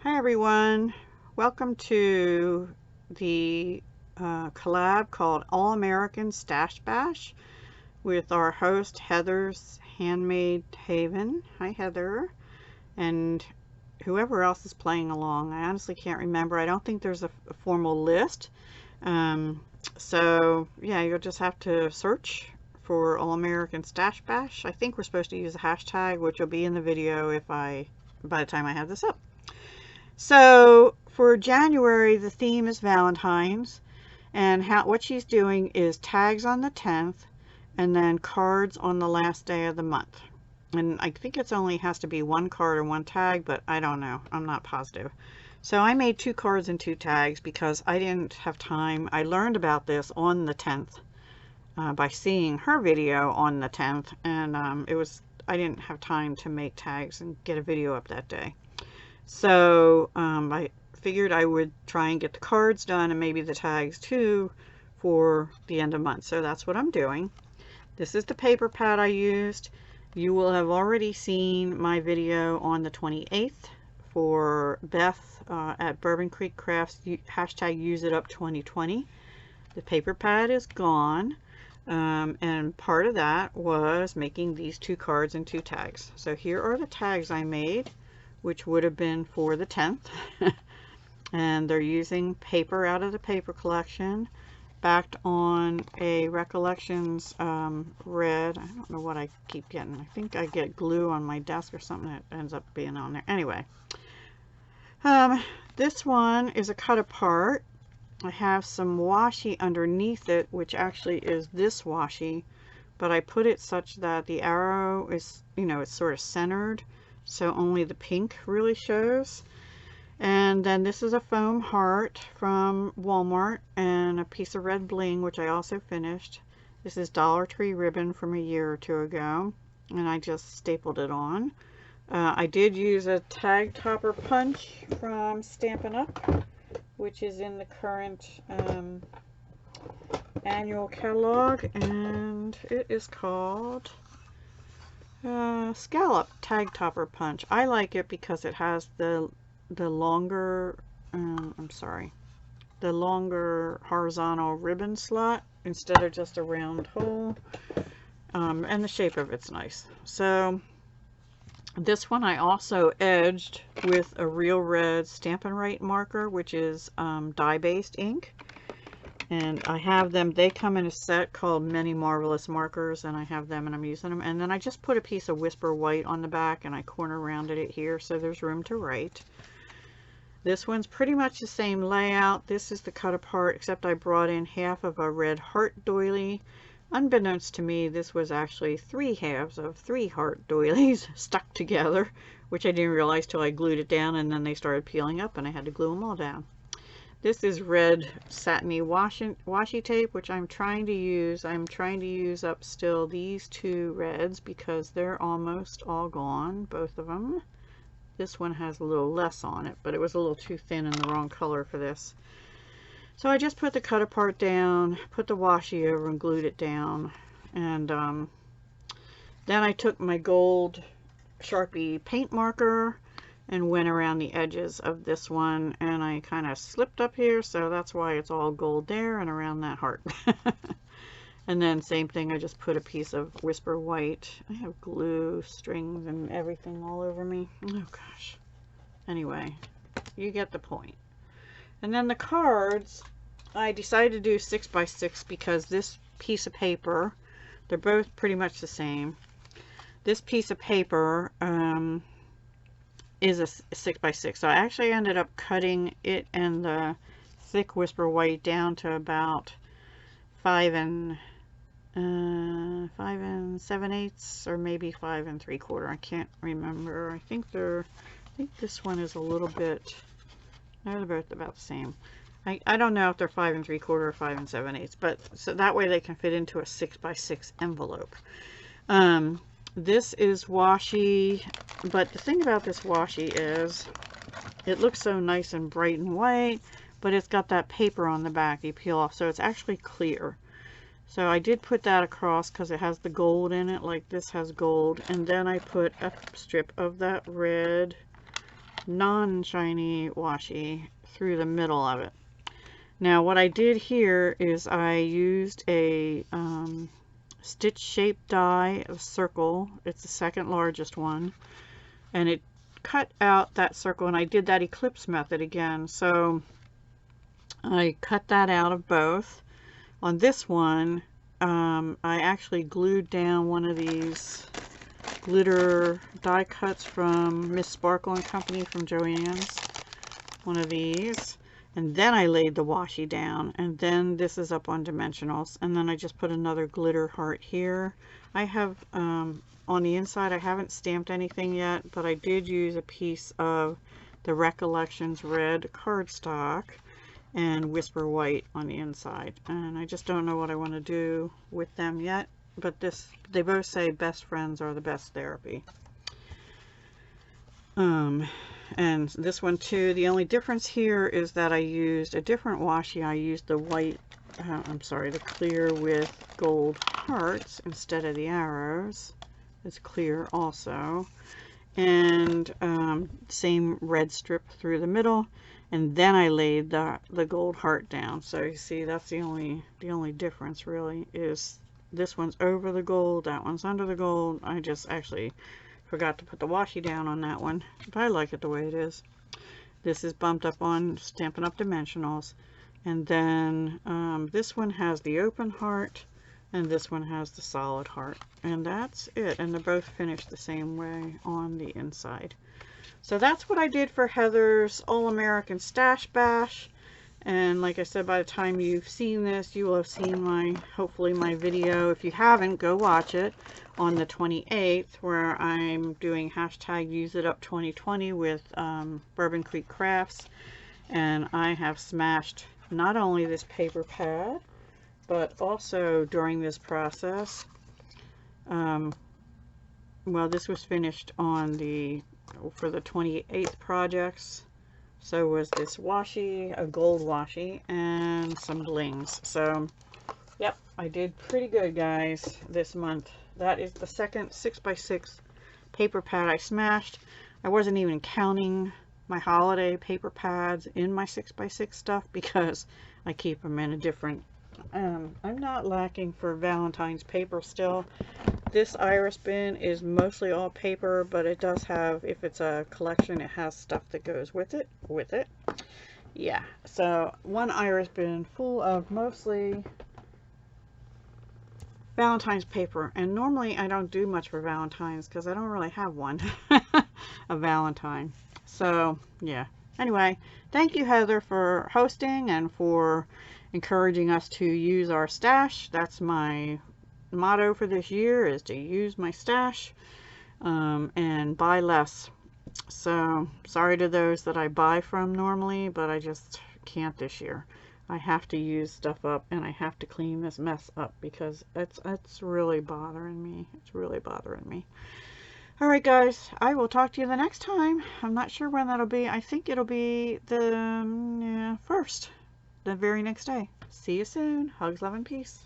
Hi everyone, welcome to the collab called All American Stash Bash with our host Heather's Handmade Haven. Hi Heather, and whoever else is playing along. I honestly can't remember. I don't think there's a formal list. So yeah, you'll just have to search for All American Stash Bash. I think we're supposed to use a hashtag, which will be in the video by the time I have this up. So for January, the theme is Valentines, and what she's doing is tags on the 10th and then cards on the last day of the month. And I think it's only has to be one card or one tag, but I don't know. I'm not positive. So I made 2 cards and 2 tags because I didn't have time. I learned about this on the 10th by seeing her video on the 10th, and I didn't have time to make tags and get a video up that day. So I figured I would try and get the cards done and maybe the tags too for the end of month. So that's what I'm doing. This is the paper pad I used. You will have already seen my video on the 28th for Beth at Bourbon Creek Crafts, hashtag #UseItUp2020. The paper pad is gone. And part of that was making these 2 cards and 2 tags. So here are the tags I made, which would have been for the 10th. And they're using paper out of the paper collection, backed on a Recollections red. I don't know what I keep getting. I think I get glue on my desk or something that ends up being on there. Anyway, this one is a cut apart. I have some washi underneath it, which actually is this washi, but I put it such that the arrow is, it's sort of centered, so only the pink really shows. And then this is a foam heart from Walmart and a piece of red bling, which I also finished. This is Dollar Tree ribbon from a year or 2 ago, and I just stapled it on. I did use a tag topper punch from Stampin' Up, which is in the current annual catalog, and it is called Scallop Tag Topper Punch. I like it because it has the longer the longer horizontal ribbon slot instead of just a round hole, and the shape of it's nice. So this one I also edged with a real red Stampin' Right marker, which is dye-based ink. And I have them, they come in a set called Many Marvelous Markers, and I have them and I'm using them. And then I just put a piece of Whisper White on the back and I corner rounded it here so there's room to write. This one's pretty much the same layout. This is the cut apart, except I brought in half of a red heart doily. Unbeknownst to me, this was actually 3 halves of 3 heart doilies stuck together, which I didn't realize till I glued it down, and then they started peeling up and I had to glue them all down. This is red satiny washi tape, which I'm trying to use. I'm trying to use up still these 2 reds because they're almost all gone, both of them. This one has a little less on it, but it was a little too thin and the wrong color for this. So I just put the cut apart down, put the washi over and glued it down. And then I took my gold Sharpie paint marker and went around the edges of this one, and I kind of slipped up here, so that's why it's all gold there and around that heart. And then same thing, I just put a piece of Whisper White. I have glue, strings, and everything all over me. Oh gosh. Anyway, you get the point. And then the cards, I decided to do 6x6 because this piece of paper, they're both pretty much the same. This piece of paper is a 6x6. So I actually ended up cutting it and the thick Whisper White down to about 5 7/8 or maybe 5 3/4. I can't remember. I think this one is a little bit, they're both about the same. I don't know if they're 5 3/4 or 5 7/8, but so that way they can fit into a 6x6 envelope. This is washi, but the thing about this washi is it looks so nice and bright and white, but it's got that paper on the back you peel off, so it's actually clear. So I did put that across because it has the gold in it, like this has gold, and then I put a strip of that red non-shiny washi through the middle of it. Now what I did here is I used a stitch shaped die, a circle. It's the second largest one, and it cut out that circle, and I did that eclipse method again. So I cut that out of both. On this one, I actually glued down one of these glitter die cuts from Miss Sparkle and Company from Joann's. One of these. And then I laid the washi down. And then this is up on dimensionals. And then I just put another glitter heart here. I have, on the inside, I haven't stamped anything yet, but I did use a piece of the Recollections red cardstock and Whisper White on the inside. And I just don't know what I want to do with them yet. But they both say best friends are the best therapy. And this one too, the only difference here is that I used a different washi. I used the white, the clear with gold hearts instead of the arrows. It's clear also. And same red strip through the middle. And then I laid the gold heart down. So you see, that's the only difference really, is this one's over the gold, that one's under the gold. I just actually forgot to put the washi down on that one, but I like it the way it is. This is bumped up on Stampin' Up! Dimensionals. And then this one has the open heart, and this one has the solid heart. And that's it. And they're both finished the same way on the inside. So that's what I did for Heather's All-American Stash Bash. And like I said, by the time you've seen this, you will have seen hopefully my video. If you haven't, go watch it on the 28th, where I'm doing hashtag Use It Up 2020 with Bourbon Creek Crafts. And I have smashed not only this paper pad, but also during this process, well, this was finished on for the 28th projects. So was this washi, a gold washi, and some blings. So, yep, I did pretty good, guys, this month. That is the second 6x6 paper pad I smashed. I wasn't even counting my holiday paper pads in my 6x6 stuff because I keep them in a different... I'm not lacking for Valentine's paper still. This iris bin is mostly all paper, but it does have, if it's a collection, it has stuff that goes with it. Yeah, so one iris bin full of mostly Valentine's paper. And normally I don't do much for Valentine's because I don't really have one, a Valentine. So, yeah. Anyway, thank you, Heather, for hosting and for encouraging us to use our stash. That's my motto for this year, is to use my stash and buy less. So sorry to those that I buy from normally, but I just can't this year. I have to use stuff up, and I have to clean this mess up because it's really bothering me. It's really bothering me. All right, guys, I will talk to you the next time. I'm not sure when that'll be. I think it'll be the first, the very next day. See you soon. Hugs, love, and peace.